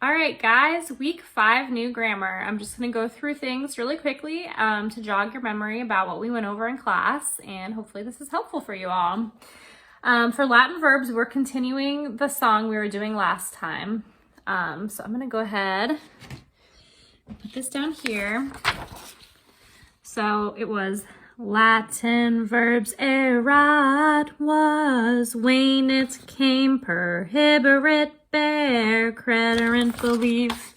All right, guys, week 5 new grammar. I'm just going to go through things really quickly to jog your memory about what we went over in class, and hopefully this is helpful for you all. For Latin verbs, we're continuing the song we were doing last time. So I'm going to go ahead and put this down here. So it was Latin verbs erat was, venit came, perhiberit bear, crederent believe,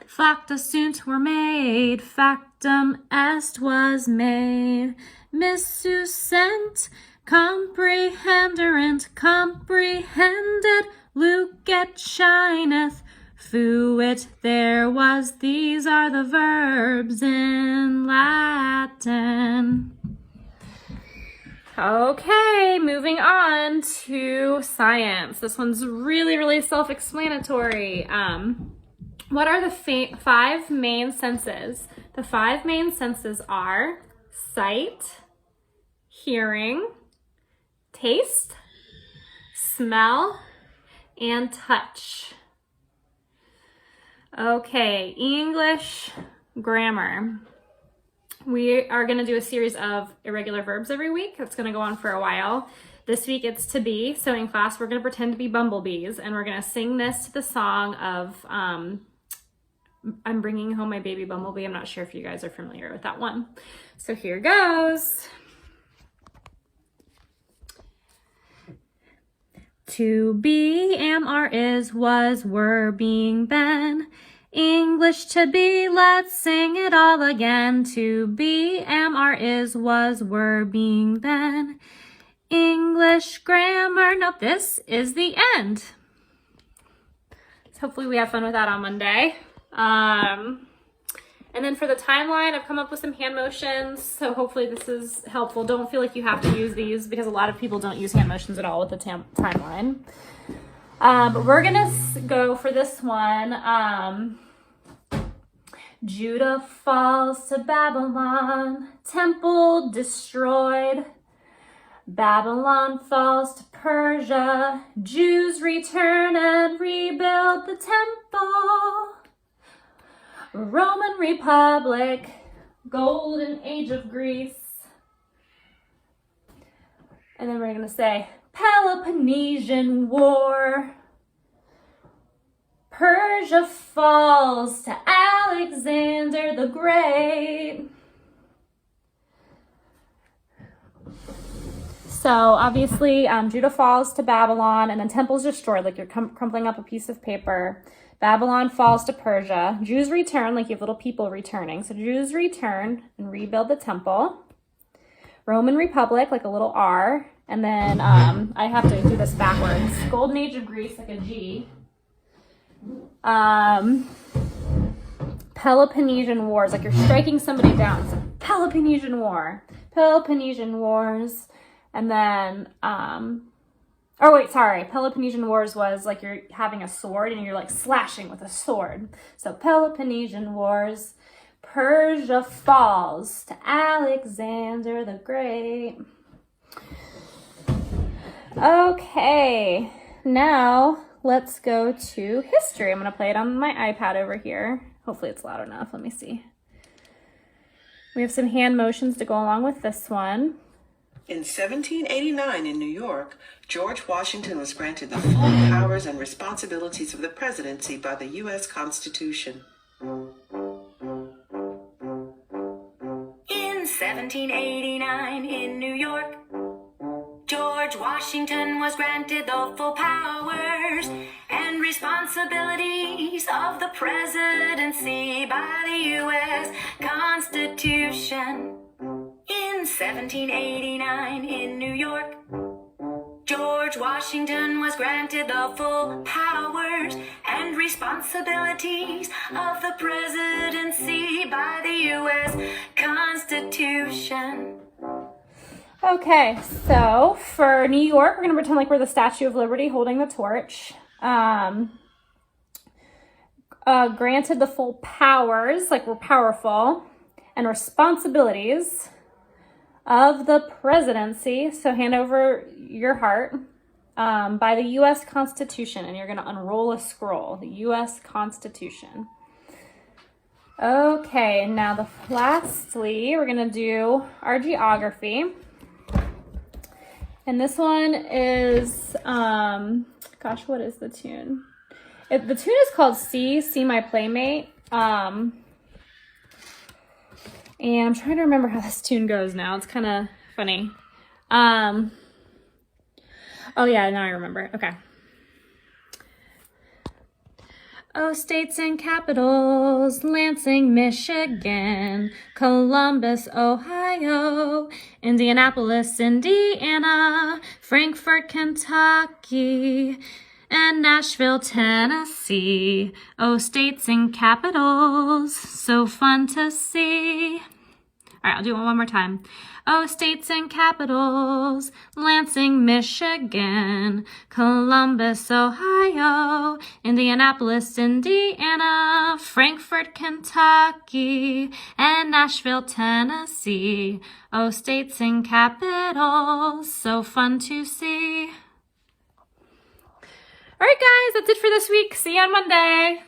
facta sunt were made, factum est was made, missucent, comprehenderent, comprehended, lucet shineth, fuit there was. These are the verbs in Latin. Okay, moving on to science. This one's really self-explanatory. What are the 5 main senses? The 5 main senses are sight, hearing, taste, smell, and touch. Okay, English grammar. We are going to do a series of irregular verbs every week. That's going to go on for a while. This week it's to be. So in class we're going to pretend to be bumblebees and we're going to sing this to the song of I'm bringing home my baby bumblebee. I'm not sure if you guys are familiar with that one. So here goes. To be, am, are, is, was, were, being, been. English to be, let's sing it all again. To be, am, are, is, was, were, being, been. English grammar. Nope, this is the end. So hopefully we have fun with that on Monday. And then for the timeline, I've come up with some hand motions, so hopefully this is helpful. Don't feel like you have to use these because a lot of people don't use hand motions at all with the timeline. But we're gonna go for this one. Judah falls to Babylon, temple destroyed. Babylon falls to Persia, Jews return and rebuild the temple. Roman Republic, golden age of Greece. And then we're gonna say Peloponnesian War. Persia falls to Alexander the Great. So obviously Judah falls to Babylon and then temple's destroyed, like you're crumpling up a piece of paper. Babylon falls to Persia. Jews return, like you have little people returning. So Jews return and rebuild the temple. Roman Republic, like a little R. And then I have to do this backwards. Golden Age of Greece, like a G. Peloponnesian Wars, like you're striking somebody down. So Peloponnesian War. Peloponnesian Wars. And then... Peloponnesian Wars was like you're having a sword and you're like slashing with a sword. So Peloponnesian Wars. Persia falls to Alexander the Great. Okay, now let's go to history. I'm going to play it on my iPad over here. Hopefully it's loud enough. Let me see. We have some hand motions to go along with this one. In 1789 in New York, George Washington was granted the full powers and responsibilities of the presidency by the U.S. Constitution. In 1789 in New York, George Washington was granted the full powers and responsibilities of the presidency by the U.S. Constitution. In 1789 in New York, George Washington was granted the full powers and responsibilities of the presidency by the U.S. Constitution. Okay, so for New York, we're going to pretend like we're the Statue of Liberty holding the torch. Granted the full powers, like we're powerful, and responsibilities of the presidency. So hand over your heart. by the U.S. Constitution, and you're going to unroll a scroll. The U.S. Constitution. Okay, now lastly, we're going to do our geography. And this one is, gosh, what is the tune? The tune is called See My Playmate. And I'm trying to remember how this tune goes now. It's kind of funny. Oh yeah, now I remember. Okay. Oh, states and capitals, Lansing, Michigan, Columbus, Ohio, Indianapolis, Indiana, Frankfort, Kentucky, and Nashville, Tennessee. Oh, states and capitals, so fun to see. All right, I'll do it one more time. Oh, states and capitals, Lansing, Michigan, Columbus, Ohio, Indianapolis, Indiana, Frankfort, Kentucky, and Nashville, Tennessee. Oh, states and capitals, so fun to see. All right, guys, that's it for this week. See you on Monday.